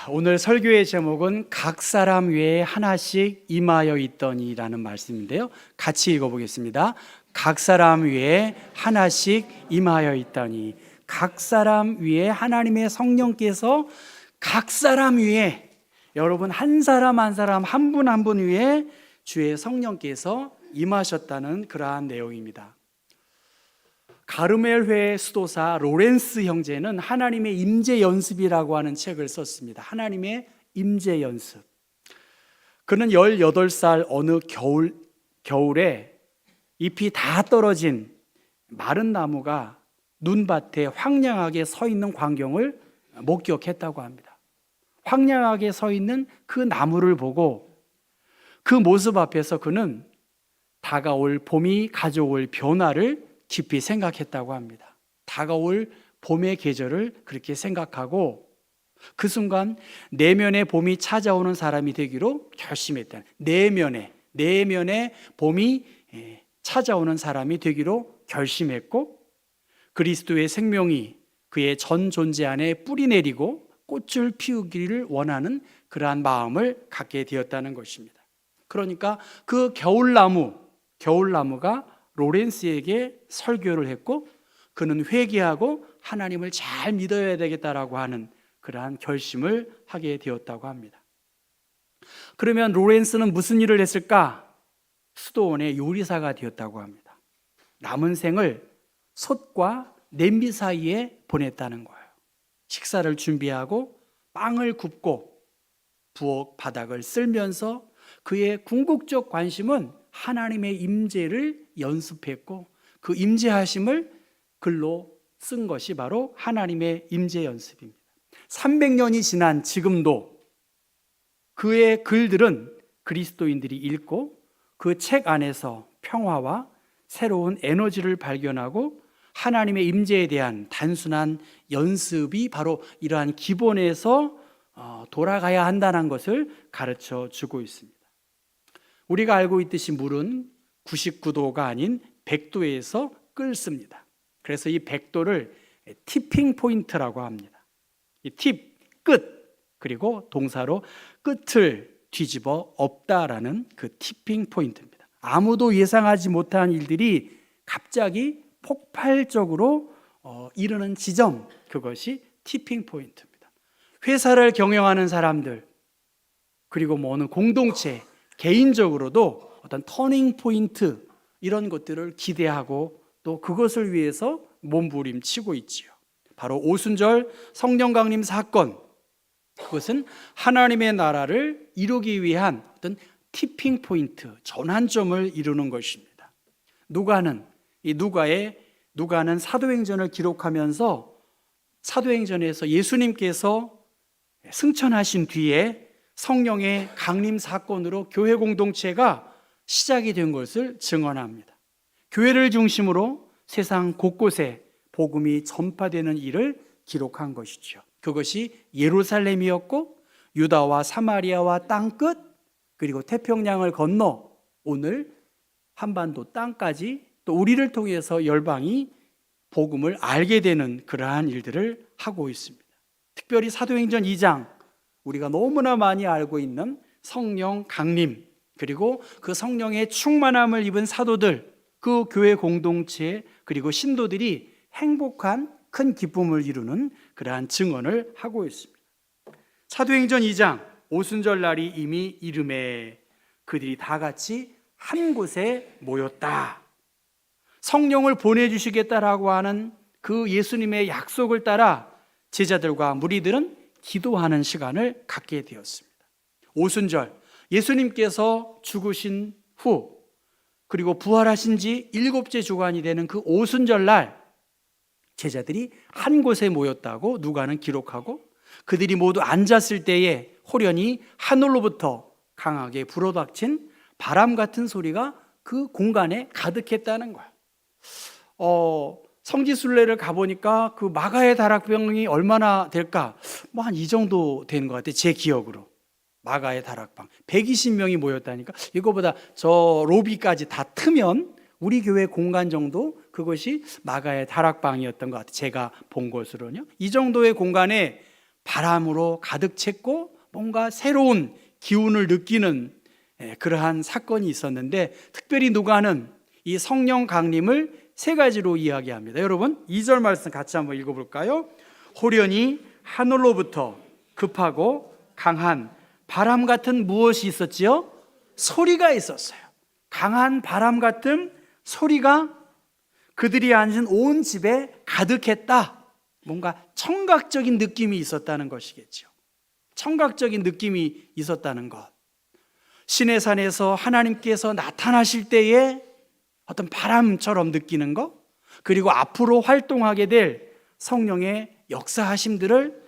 오늘 설교의 제목은 각 사람 위에 하나씩 임하여 있더니라는 말씀인데요. 같이 읽어보겠습니다. 각 사람 위에 하나씩 임하여 있더니, 각 사람 위에 하나님의 성령께서 각 사람 위에, 여러분 한 사람 한 사람 한 분 한 분 위에 주의 성령께서 임하셨다는 그러한 내용입니다. 가르멜회 수도사 로렌스 형제는 하나님의 임재 연습이라고 하는 책을 썼습니다. 하나님의 임재 연습. 그는 18살 어느 겨울에 잎이 다 떨어진 마른 나무가 눈밭에 황량하게 서 있는 광경을 목격했다고 합니다. 황량하게 서 있는 그 나무를 보고 그 모습 앞에서 그는 다가올 봄이 가져올 변화를 깊이 생각했다고 합니다. 다가올 봄의 계절을 그렇게 생각하고 그 순간 내면의 봄이 찾아오는 사람이 되기로 결심했다. 내면의 봄이 찾아오는 사람이 되기로 결심했고, 그리스도의 생명이 그의 전 존재 안에 뿌리 내리고 꽃을 피우기를 원하는 그러한 마음을 갖게 되었다는 것입니다. 그러니까 그 겨울나무가 로렌스에게 설교를 했고, 그는 회개하고 하나님을 잘 믿어야 되겠다라고 하는 그러한 결심을 하게 되었다고 합니다. 그러면 로렌스는 무슨 일을 했을까? 수도원의 요리사가 되었다고 합니다. 남은 생을 솥과 냄비 사이에 보냈다는 거예요. 식사를 준비하고 빵을 굽고 부엌 바닥을 쓸면서 그의 궁극적 관심은 하나님의 임재를 연습했고, 그 임재하심을 글로 쓴 것이 바로 하나님의 임재 연습입니다. 300년이 지난 지금도 그의 글들은 그리스도인들이 읽고 그 책 안에서 평화와 새로운 에너지를 발견하고 하나님의 임재에 대한 단순한 연습이 바로 이러한 기본에서 돌아가야 한다는 것을 가르쳐 주고 있습니다. 우리가 알고 있듯이 물은 99도가 아닌 100도에서 끓습니다. 그래서 이 100도를 티핑 포인트라고 합니다. 이 팁, 끝, 그리고 동사로 끝을 뒤집어 엎다라는 그 티핑 포인트입니다. 아무도 예상하지 못한 일들이 갑자기 폭발적으로 이르는 지점, 그것이 티핑 포인트입니다. 회사를 경영하는 사람들, 그리고 어느 공동체, 개인적으로도 어떤 터닝 포인트, 이런 것들을 기대하고 또 그것을 위해서 몸부림치고 있지요. 바로 오순절 성령 강림 사건, 그것은 하나님의 나라를 이루기 위한 어떤 티핑 포인트, 전환점을 이루는 것입니다. 누가는 사도행전을 기록하면서 사도행전에서 예수님께서 승천하신 뒤에 성령의 강림 사건으로 교회 공동체가 시작이 된 것을 증언합니다. 교회를 중심으로 세상 곳곳에 복음이 전파되는 일을 기록한 것이죠. 그것이 예루살렘이었고, 유다와 사마리아와 땅끝, 그리고 태평양을 건너 오늘 한반도 땅까지, 또 우리를 통해서 열방이 복음을 알게 되는 그러한 일들을 하고 있습니다. 특별히 사도행전 2장, 우리가 너무나 많이 알고 있는 성령 강림, 그리고 그 성령의 충만함을 입은 사도들, 그 교회 공동체, 그리고 신도들이 행복한 큰 기쁨을 이루는 그러한 증언을 하고 있습니다. 사도행전 2장, 오순절 날이 이미 이름에 그들이 다 같이 한 곳에 모였다. 성령을 보내주시겠다라고 하는 그 예수님의 약속을 따라 제자들과 무리들은 기도하는 시간을 갖게 되었습니다. 오순절, 예수님께서 죽으신 후, 그리고 부활하신 지 7째 주간이 되는 그 오순절 날 제자들이 한 곳에 모였다고 누가는 기록하고, 그들이 모두 앉았을 때에 호련히 하늘로부터 강하게 불어닥친 바람 같은 소리가 그 공간에 가득했다는 거야. 성지순례를 가보니까 그 마가의 다락방이 얼마나 될까? 한 이 정도 되는 것 같아요. 제 기억으로. 마가의 다락방 120명이 모였다니까. 이거보다 저 로비까지 다 트면 우리 교회 공간 정도, 그것이 마가의 다락방이었던 것 같아요. 제가 본 것으로는요. 이 정도의 공간에 바람으로 가득 찼고 뭔가 새로운 기운을 느끼는 그러한 사건이 있었는데, 특별히 누가는 이 성령 강림을 세 가지로 이야기합니다. 여러분 2절 말씀 같이 한번 읽어볼까요? 호련히 하늘로부터 급하고 강한 바람 같은 무엇이 있었지요? 소리가 있었어요. 강한 바람 같은 소리가 그들이 앉은 온 집에 가득했다. 뭔가 청각적인 느낌이 있었다는 것이겠죠. 청각적인 느낌이 있었다는 것. 시내산에서 하나님께서 나타나실 때에 어떤 바람처럼 느끼는 것, 그리고 앞으로 활동하게 될 성령의 역사하심들을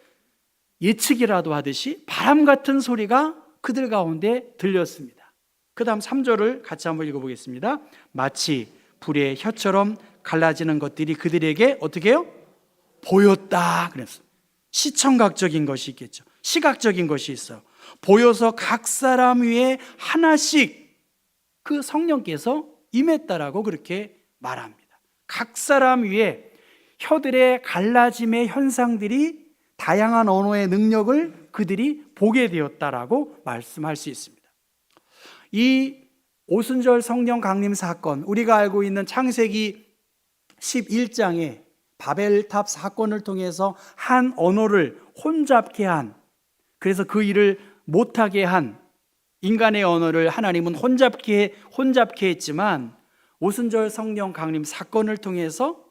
예측이라도 하듯이 바람 같은 소리가 그들 가운데 들렸습니다. 그 다음 3절을 같이 한번 읽어보겠습니다. 마치 불의 혀처럼 갈라지는 것들이 그들에게 어떻게 해요? 보였다 그랬어요. 시청각적인 것이 있겠죠. 시각적인 것이 있어요. 보여서 각 사람 위에 하나씩 그 성령께서 임했다라고 그렇게 말합니다. 각 사람 위에 혀들의 갈라짐의 현상들이 다양한 언어의 능력을 그들이 보게 되었다라고 말씀할 수 있습니다. 이 오순절 성령 강림 사건, 우리가 알고 있는 창세기 11장에 바벨탑 사건을 통해서 한 언어를 혼잡케 한, 그래서 그 일을 못하게 한 인간의 언어를 하나님은 혼잡케 했지만, 오순절 성령 강림 사건을 통해서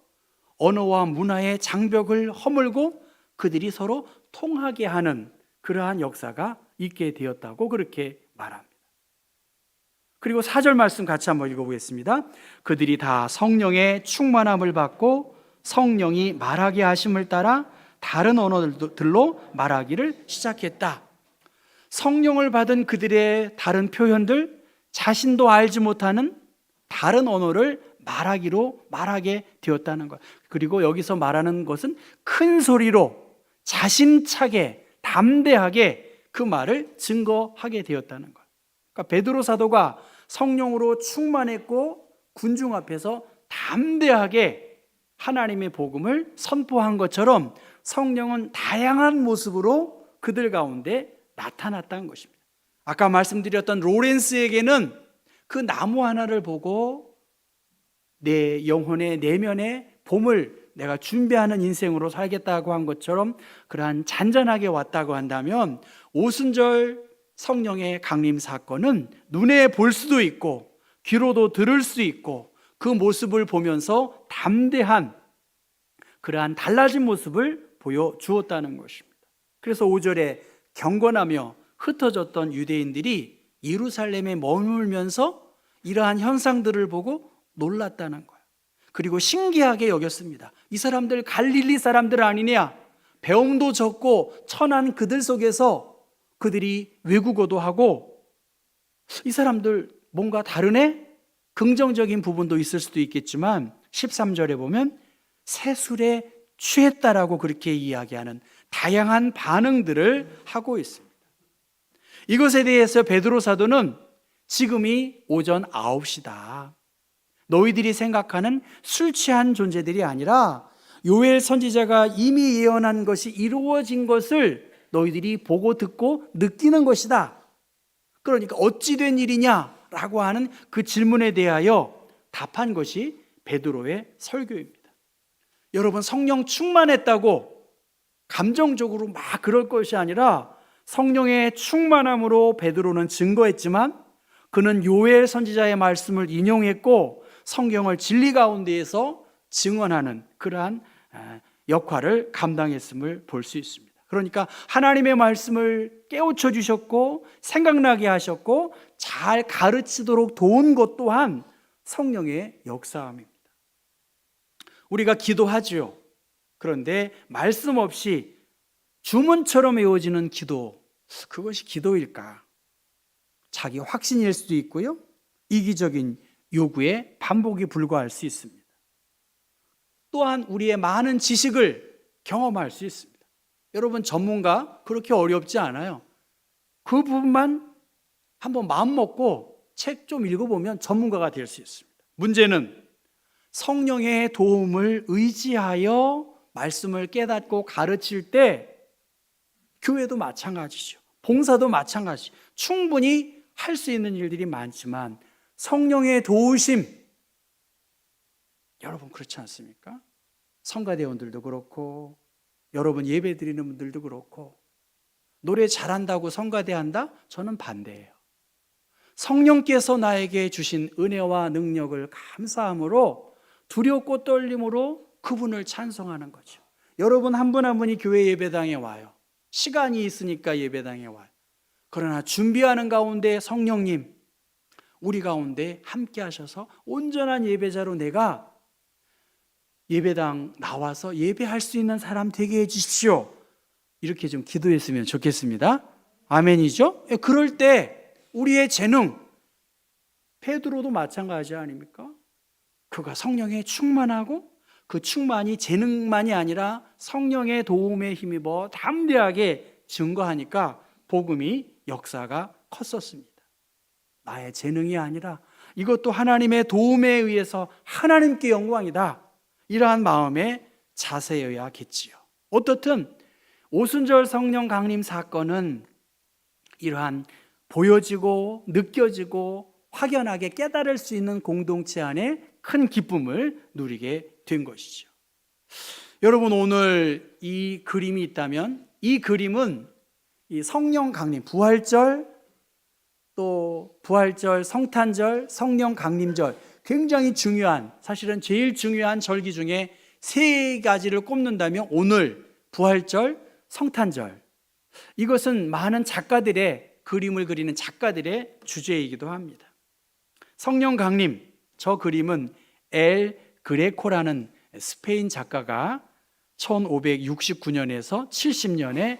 언어와 문화의 장벽을 허물고 그들이 서로 통하게 하는 그러한 역사가 있게 되었다고 그렇게 말합니다. 그리고 4절 말씀 같이 한번 읽어보겠습니다. 그들이 다 성령의 충만함을 받고 성령이 말하게 하심을 따라 다른 언어들로 말하기를 시작했다. 성령을 받은 그들의 다른 표현들, 자신도 알지 못하는 다른 언어를 말하게 되었다는 것. 그리고 여기서 말하는 것은 큰 소리로 자신차게 담대하게 그 말을 증거하게 되었다는 것. 그러니까 베드로 사도가 성령으로 충만했고 군중 앞에서 담대하게 하나님의 복음을 선포한 것처럼 성령은 다양한 모습으로 그들 가운데 나타났다는 것입니다. 아까 말씀드렸던 로렌스에게는 그 나무 하나를 보고 내 영혼의 내면의 봄을 내가 준비하는 인생으로 살겠다고 한 것처럼 그러한 잔잔하게 왔다고 한다면, 오순절 성령의 강림 사건은 눈에 볼 수도 있고 귀로도 들을 수 있고 그 모습을 보면서 담대한 그러한 달라진 모습을 보여주었다는 것입니다. 그래서 5절에 경건하며 흩어졌던 유대인들이 예루살렘에 머물면서 이러한 현상들을 보고 놀랐다는 거예요. 그리고 신기하게 여겼습니다. 이 사람들 갈릴리 사람들 아니냐? 배움도 적고 천한 그들 속에서 그들이 외국어도 하고, 이 사람들 뭔가 다르네? 긍정적인 부분도 있을 수도 있겠지만 13절에 보면 새술에 취했다라고 그렇게 이야기하는 다양한 반응들을 하고 있습니다. 이것에 대해서 베드로 사도는 지금이 오전 9시다. 너희들이 생각하는 술 취한 존재들이 아니라 요엘 선지자가 이미 예언한 것이 이루어진 것을 너희들이 보고 듣고 느끼는 것이다. 그러니까 어찌 된 일이냐라고 하는 그 질문에 대하여 답한 것이 베드로의 설교입니다. 여러분, 성령 충만했다고 감정적으로 막 그럴 것이 아니라 성령의 충만함으로 베드로는 증거했지만, 그는 요엘 선지자의 말씀을 인용했고 성경을 진리 가운데에서 증언하는 그러한 역할을 감당했음을 볼 수 있습니다. 그러니까 하나님의 말씀을 깨우쳐 주셨고 생각나게 하셨고 잘 가르치도록 도운 것 또한 성령의 역사함입니다. 우리가 기도하지요. 그런데 말씀 없이 주문처럼 외워지는 기도, 그것이 기도일까? 자기 확신일 수도 있고요, 이기적인 요구에 반복이 불과할 수 있습니다. 또한 우리의 많은 지식을 경험할 수 있습니다. 여러분, 전문가 그렇게 어렵지 않아요. 그 부분만 한번 마음 먹고 책 좀 읽어보면 전문가가 될 수 있습니다. 문제는 성령의 도움을 의지하여 말씀을 깨닫고 가르칠 때 교회도 마찬가지죠. 봉사도 마찬가지. 충분히 할 수 있는 일들이 많지만 성령의 도우심, 여러분 그렇지 않습니까? 성가대원들도 그렇고 여러분 예배드리는 분들도 그렇고 노래 잘한다고 성가대한다? 저는 반대예요. 성령께서 나에게 주신 은혜와 능력을 감사함으로 두렵고 떨림으로 그분을 찬송하는 거죠. 여러분 한 분 한 분이 교회 예배당에 와요. 시간이 있으니까 예배당에 와요. 그러나 준비하는 가운데 성령님 우리 가운데 함께 하셔서 온전한 예배자로 내가 예배당 나와서 예배할 수 있는 사람 되게 해주십시오. 이렇게 좀 기도했으면 좋겠습니다. 아멘이죠? 그럴 때 우리의 재능, 베드로도 마찬가지 아닙니까? 그가 성령에 충만하고 그 충만이 재능만이 아니라 성령의 도움에 힘입어 담대하게 증거하니까 복음이 역사가 컸었습니다. 나의 재능이 아니라 이것도 하나님의 도움에 의해서 하나님께 영광이다. 이러한 마음의 자세여야겠지요. 어떻든 오순절 성령 강림 사건은 이러한 보여지고 느껴지고 확연하게 깨달을 수 있는 공동체 안에 큰 기쁨을 누리게 된 것이죠. 여러분 오늘 이 그림이 있다면 이 그림은 이 성령 강림, 부활절, 또 부활절, 성탄절, 성령 강림절 굉장히 중요한, 사실은 제일 중요한 절기 중에 세 가지를 꼽는다면 오늘 부활절, 성탄절, 이것은 많은 작가들의 그림을 그리는 작가들의 주제이기도 합니다. 성령 강림, 저 그림은 엘 그레코라는 스페인 작가가 1569년에서 70년에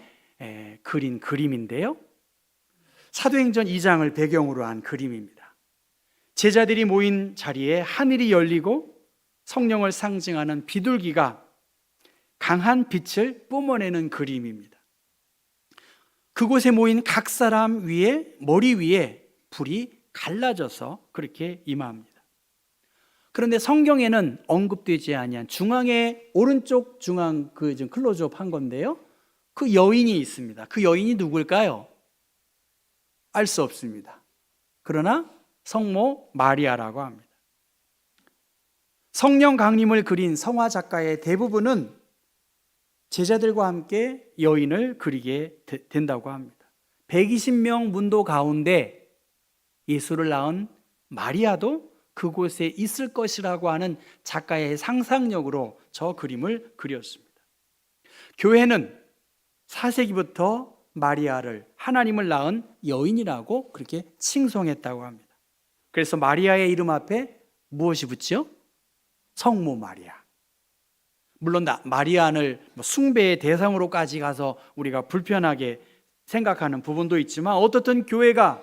그린 그림인데요, 사도행전 2장을 배경으로 한 그림입니다. 제자들이 모인 자리에 하늘이 열리고 성령을 상징하는 비둘기가 강한 빛을 뿜어내는 그림입니다. 그곳에 모인 각 사람 위에, 머리 위에 불이 갈라져서 그렇게 임합니다. 그런데 성경에는 언급되지 아니한 중앙에 오른쪽 중앙 좀 클로즈업 한 건데요, 그 여인이 있습니다. 그 여인이 누굴까요? 알 수 없습니다. 그러나 성모 마리아라고 합니다. 성령 강림을 그린 성화 작가의 대부분은 제자들과 함께 여인을 그리게 된다고 합니다. 120명 문도 가운데 예수를 낳은 마리아도 그곳에 있을 것이라고 하는 작가의 상상력으로 저 그림을 그렸습니다. 교회는 4세기부터 마리아를, 하나님을 낳은 여인이라고 그렇게 칭송했다고 합니다. 그래서 마리아의 이름 앞에 무엇이 붙죠? 성모 마리아. 물론 마리아를 숭배의 대상으로까지 가서 우리가 불편하게 생각하는 부분도 있지만 어떻든 교회가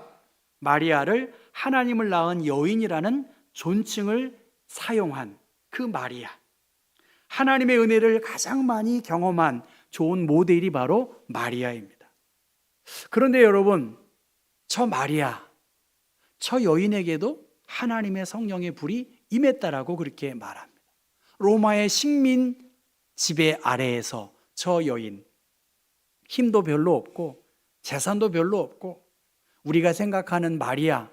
마리아를 하나님을 낳은 여인이라는 존칭을 사용한 그 마리아, 하나님의 은혜를 가장 많이 경험한 좋은 모델이 바로 마리아입니다. 그런데 여러분, 저 마리아, 저 여인에게도 하나님의 성령의 불이 임했다라고 그렇게 말합니다. 로마의 식민 지배 아래에서 저 여인, 힘도 별로 없고 재산도 별로 없고 우리가 생각하는 마리아,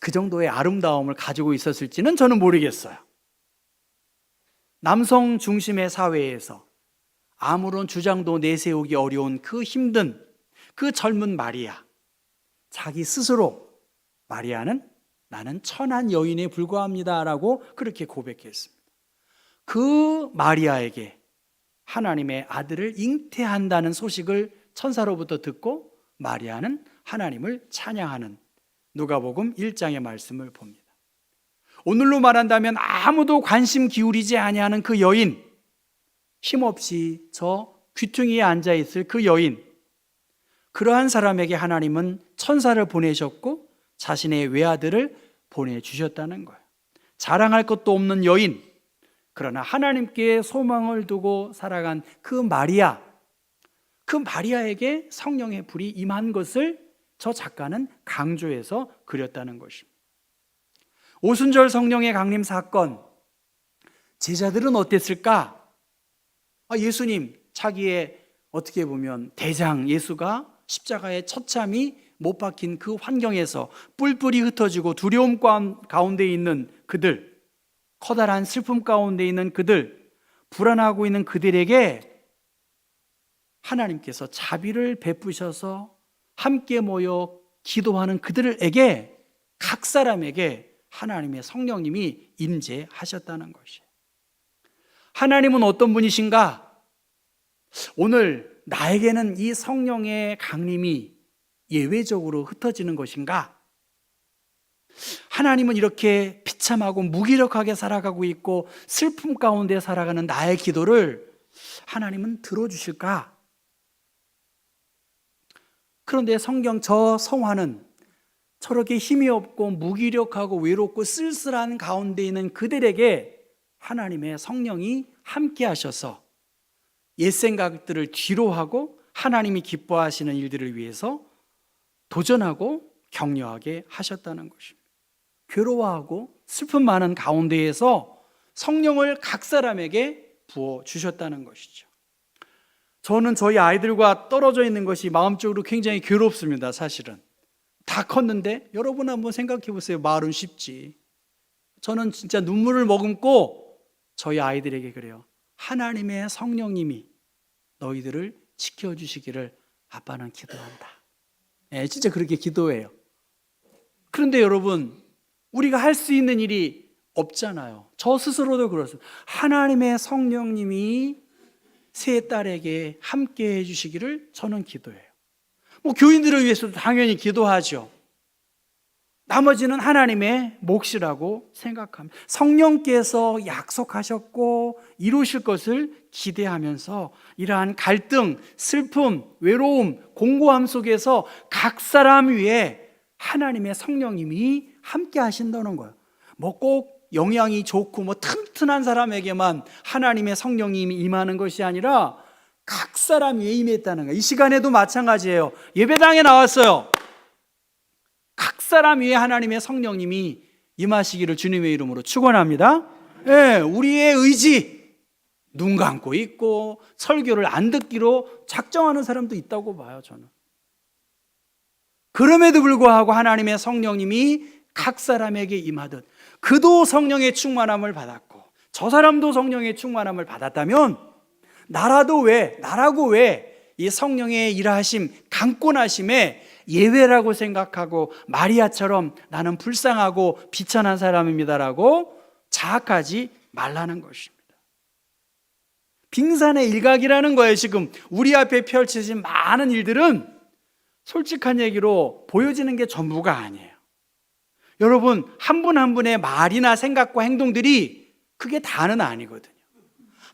그 정도의 아름다움을 가지고 있었을지는 저는 모르겠어요. 남성 중심의 사회에서 아무런 주장도 내세우기 어려운 그 힘든 그 젊은 마리아, 자기 스스로 마리아는 나는 천한 여인에 불과합니다 라고 그렇게 고백했습니다. 그 마리아에게 하나님의 아들을 잉태한다는 소식을 천사로부터 듣고 마리아는 하나님을 찬양하는 누가복음 1장의 말씀을 봅니다. 오늘로 말한다면 아무도 관심 기울이지 아니하는 그 여인, 힘없이 저 귀퉁이에 앉아있을 그 여인, 그러한 사람에게 하나님은 천사를 보내셨고 자신의 외아들을 보내주셨다는 거예요. 자랑할 것도 없는 여인, 그러나 하나님께 소망을 두고 살아간 그 마리아, 그 마리아에게 성령의 불이 임한 것을 저 작가는 강조해서 그렸다는 것입니다. 오순절 성령의 강림 사건, 제자들은 어땠을까? 예수님 자기의 어떻게 보면 대장 예수가 십자가의 처참히 못 박힌 그 환경에서 뿔뿔이 흩어지고 두려움 가운데 있는 그들, 커다란 슬픔 가운데 있는 그들, 불안하고 있는 그들에게 하나님께서 자비를 베푸셔서 함께 모여 기도하는 그들에게, 각 사람에게 하나님의 성령님이 임재하셨다는 것이에요. 하나님은 어떤 분이신가? 오늘 나에게는 이 성령의 강림이 예외적으로 흩어지는 것인가? 하나님은 이렇게 비참하고 무기력하게 살아가고 있고 슬픔 가운데 살아가는 나의 기도를 하나님은 들어주실까? 그런데 성경 저 성화는 저렇게 힘이 없고 무기력하고 외롭고 쓸쓸한 가운데 있는 그들에게 하나님의 성령이 함께 하셔서 옛 생각들을 뒤로하고 하나님이 기뻐하시는 일들을 위해서 도전하고 격려하게 하셨다는 것입니다. 괴로워하고 슬픔 많은 가운데에서 성령을 각 사람에게 부어주셨다는 것이죠. 저는 저희 아이들과 떨어져 있는 것이 마음적으로 굉장히 괴롭습니다. 사실은 다 컸는데 여러분 한번 생각해 보세요. 말은 쉽지. 저는 진짜 눈물을 머금고 저희 아이들에게 그래요. 하나님의 성령님이 너희들을 지켜주시기를 아빠는 기도한다. 진짜 그렇게 기도해요. 그런데 여러분, 우리가 할 수 있는 일이 없잖아요. 저 스스로도 그렇습니다. 하나님의 성령님이 세 딸에게 함께 해주시기를 저는 기도해요. 교인들을 위해서도 당연히 기도하죠. 나머지는 하나님의 몫이라고 생각합니다. 성령께서 약속하셨고 이루실 것을 기대하면서 이러한 갈등, 슬픔, 외로움, 공고함 속에서 각 사람 위에 하나님의 성령님이 함께 하신다는 거예요. 꼭 영향이 좋고 튼튼한 사람에게만 하나님의 성령님이 임하는 것이 아니라 각 사람 위에 임했다는 거예요. 이 시간에도 마찬가지예요. 예배당에 나왔어요. 각 사람 위에 하나님의 성령님이 임하시기를 주님의 이름으로 축원합니다. 우리의 의지, 눈 감고 있고 설교를 안 듣기로 작정하는 사람도 있다고 봐요. 저는. 그럼에도 불구하고 하나님의 성령님이 각 사람에게 임하듯 그도 성령의 충만함을 받았고 저 사람도 성령의 충만함을 받았다면 나라고 왜 이 성령의 일하심, 강권하심에 예외라고 생각하고 마리아처럼 나는 불쌍하고 비천한 사람입니다라고 자학하지 말라는 것입니다. 빙산의 일각이라는 거예요. 지금 우리 앞에 펼쳐진 많은 일들은 솔직한 얘기로 보여지는 게 전부가 아니에요. 여러분, 한 분 한 분의 말이나 생각과 행동들이 그게 다는 아니거든요.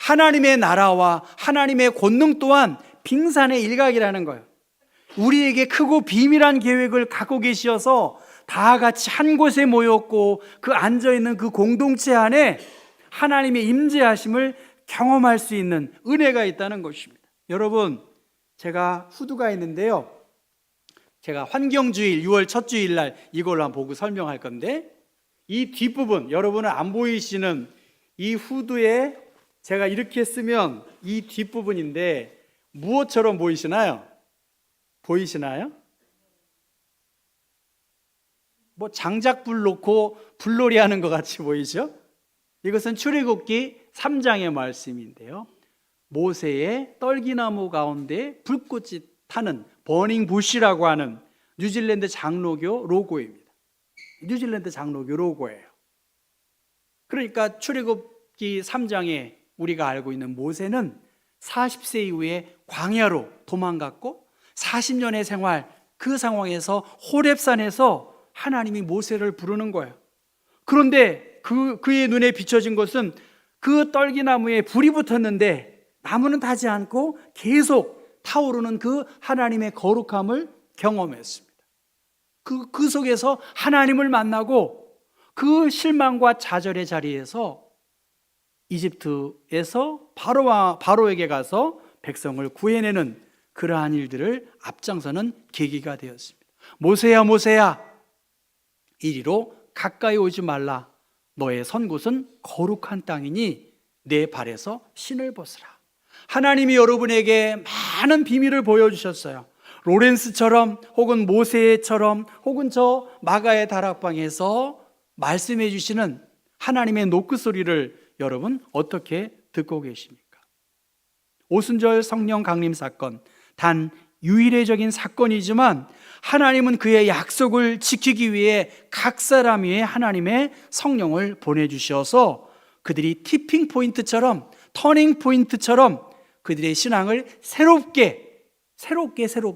하나님의 나라와 하나님의 권능 또한 빙산의 일각이라는 거예요. 우리에게 크고 비밀한 계획을 갖고 계셔서 다 같이 한 곳에 모였고 그 앉아있는 그 공동체 안에 하나님의 임재하심을 경험할 수 있는 은혜가 있다는 것입니다. 여러분, 제가 후두가 있는데요. 제가 환경주일 6월 첫 주일날 이걸로 한번 보고 설명할 건데 이 뒷부분, 여러분은 안 보이시는 이 후드에 제가 이렇게 쓰면 이 뒷부분인데 무엇처럼 보이시나요? 보이시나요? 장작불 놓고 불놀이 하는 것 같이 보이죠? 이것은 출애굽기 3장의 말씀인데요. 모세의 떨기나무 가운데 불꽃이 타는 버닝 부시라고 하는 뉴질랜드 장로교 로고입니다. 뉴질랜드 장로교 로고예요. 그러니까 출애굽기 3장에 우리가 알고 있는 모세는 40세 이후에 광야로 도망갔고 40년의 생활, 그 상황에서 호렙산에서 하나님이 모세를 부르는 거예요. 그런데 그의 눈에 비춰진 것은 그 떨기나무에 불이 붙었는데 나무는 타지 않고 계속 타오르는 그 하나님의 거룩함을 경험했습니다. 그 속에서 하나님을 만나고 그 실망과 좌절의 자리에서 이집트에서 바로에게 가서 백성을 구해내는 그러한 일들을 앞장서는 계기가 되었습니다. 모세야 모세야, 이리로 가까이 오지 말라. 너의 선 곳은 거룩한 땅이니 내 발에서 신을 벗으라. 하나님이 여러분에게 많은 비밀을 보여주셨어요. 로렌스처럼 혹은 모세처럼 혹은 저 마가의 다락방에서 말씀해 주시는 하나님의 노크 소리를 여러분 어떻게 듣고 계십니까? 오순절 성령 강림 사건, 단 유일해적인 사건이지만 하나님은 그의 약속을 지키기 위해 각 사람 위에 하나님의 성령을 보내주셔서 그들이 티핑 포인트처럼, 터닝 포인트처럼 그들의 신앙을 새롭게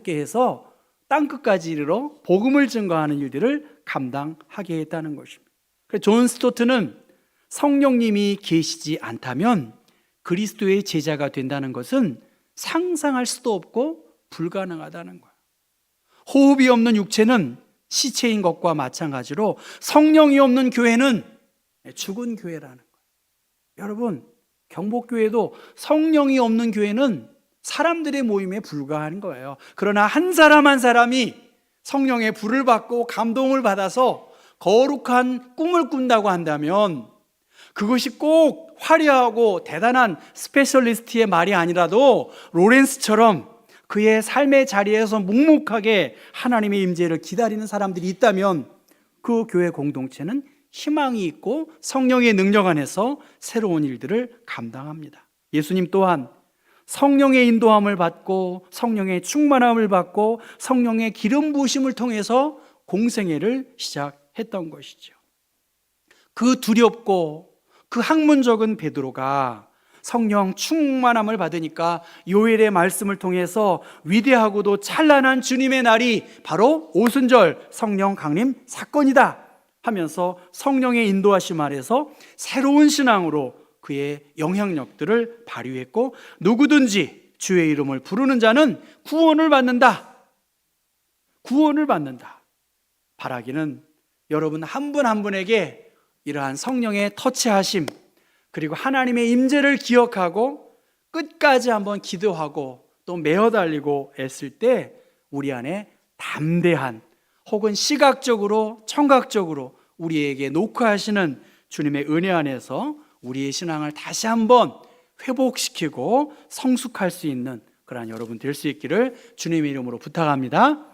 해서 땅끝까지 이르러 복음을 증거하는 일들을 감당하게 했다는 것입니다. 존 스토트는 성령님이 계시지 않다면 그리스도의 제자가 된다는 것은 상상할 수도 없고 불가능하다는 거예요. 호흡이 없는 육체는 시체인 것과 마찬가지로 성령이 없는 교회는 죽은 교회라는 거예요. 여러분, 경복교회도 성령이 없는 교회는 사람들의 모임에 불과한 거예요. 그러나 한 사람 한 사람이 성령의 불을 받고 감동을 받아서 거룩한 꿈을 꾼다고 한다면 그것이 꼭 화려하고 대단한 스페셜리스트의 말이 아니라도 로렌스처럼 그의 삶의 자리에서 묵묵하게 하나님의 임재를 기다리는 사람들이 있다면 그 교회 공동체는 희망이 있고 성령의 능력 안에서 새로운 일들을 감당합니다. 예수님 또한 성령의 인도함을 받고 성령의 충만함을 받고 성령의 기름 부으심을 통해서 공생애를 시작했던 것이죠. 그 두렵고 그 학문적인 베드로가 성령 충만함을 받으니까 요엘의 말씀을 통해서 위대하고도 찬란한 주님의 날이 바로 오순절 성령 강림 사건이다 하면서 성령의 인도하심 아래서 새로운 신앙으로 그의 영향력들을 발휘했고, 누구든지 주의 이름을 부르는 자는 구원을 받는다. 구원을 받는다. 바라기는 여러분 한 분 한 분에게 이러한 성령의 터치하심, 그리고 하나님의 임재를 기억하고 끝까지 한번 기도하고 또 매어 달리고 애쓸 때 우리 안에 담대한, 혹은 시각적으로 청각적으로 우리에게 노크하시는 주님의 은혜 안에서 우리의 신앙을 다시 한번 회복시키고 성숙할 수 있는 그러한 여러분 될 수 있기를 주님의 이름으로 부탁합니다.